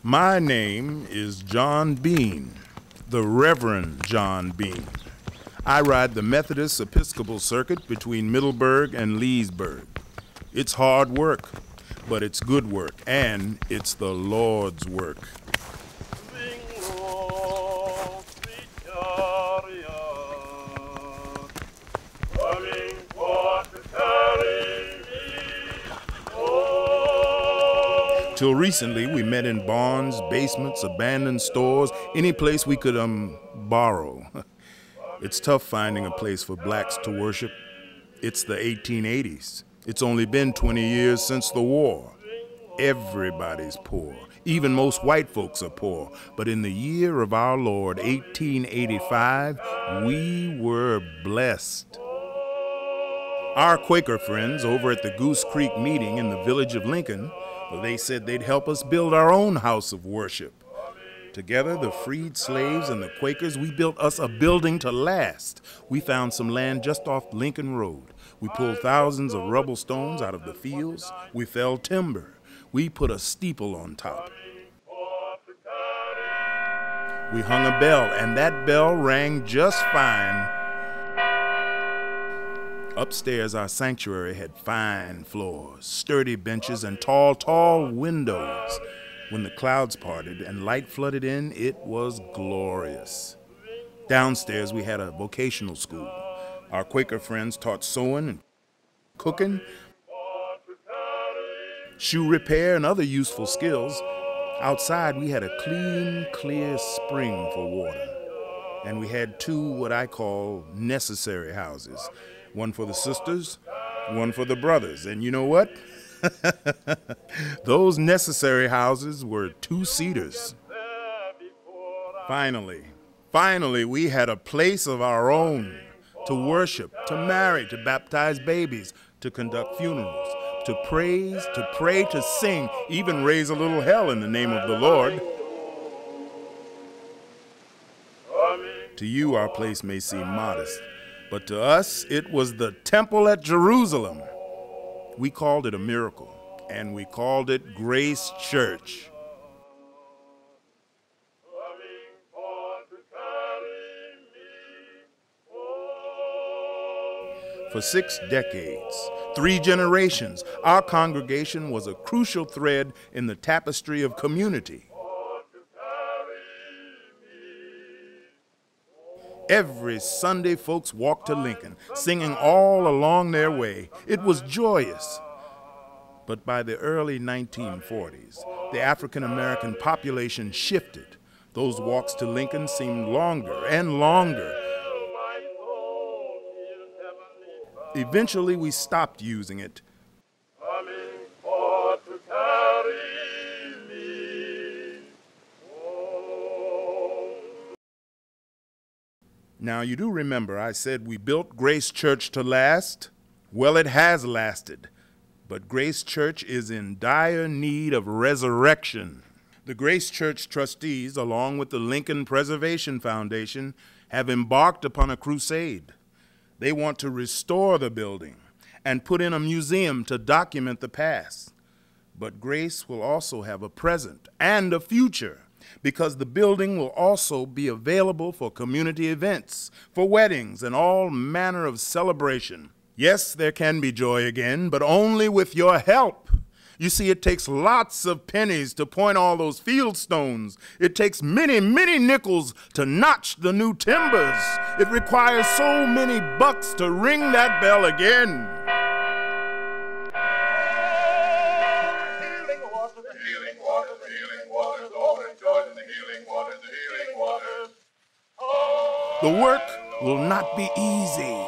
My name is John Bean, the Reverend John Bean. I ride the Methodist Episcopal Circuit between Middleburg and Leesburg. It's hard work, but it's good work, and it's the Lord's work. Till recently, we met in barns, basements, abandoned stores, any place we could, borrow. It's tough finding a place for blacks to worship. It's the 1880s. It's only been 20 years since the war. Everybody's poor. Even most white folks are poor. But in the year of our Lord, 1885, we were blessed. Our Quaker friends over at the Goose Creek meeting in the village of Lincoln, well, they said they'd help us build our own house of worship. Together, the freed slaves and the Quakers, we built us a building to last. We found some land just off Lincoln Road. We pulled thousands of rubble stones out of the fields. We felled timber. We put a steeple on top. We hung a bell, and that bell rang just fine. Upstairs, our sanctuary had fine floors, sturdy benches, and tall, tall windows. When the clouds parted and light flooded in, it was glorious. Downstairs, we had a vocational school. Our Quaker friends taught sewing and cooking, shoe repair, and other useful skills. Outside, we had a clean, clear spring for water. And we had two what I call necessary houses. One for the sisters, one for the brothers. And you know what? Those necessary houses were two-seaters. Finally, we had a place of our own to worship, to marry, to baptize babies, to conduct funerals, to praise, to pray, to sing, even raise a little hell in the name of the Lord. To you, our place may seem modest, but to us, it was the temple at Jerusalem. We called it a miracle, and we called it Grace Church. For 6 decades, 3 generations, our congregation was a crucial thread in the tapestry of community. Every Sunday, folks walked to Lincoln, singing all along their way. It was joyous. But by the early 1940s, the African-American population shifted. Those walks to Lincoln seemed longer and longer. Eventually, we stopped using it. Now, you do remember I said we built Grace Church to last? Well, it has lasted. But Grace Church is in dire need of resurrection. The Grace Church trustees, along with the Lincoln Preservation Foundation, have embarked upon a crusade. They want to restore the building and put in a museum to document the past. But Grace will also have a present and a future, because the building will also be available for community events, for weddings, and all manner of celebration. Yes, there can be joy again, but only with your help. You see, it takes lots of pennies to point all those field stones. It takes many, many nickels to notch the new timbers. It requires so many bucks to ring that bell again. The work will not be easy,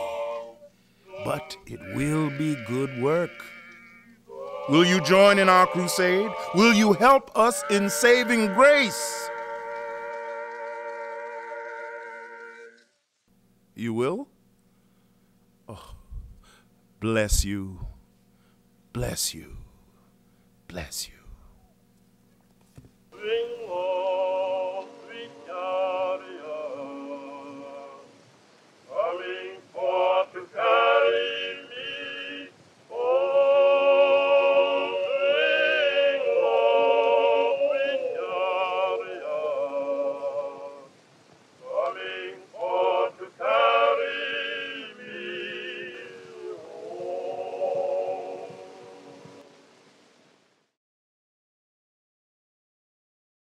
but it will be good work. Will you join in our crusade? Will you help us in saving grace? You will? Oh, bless you, bless you, bless you.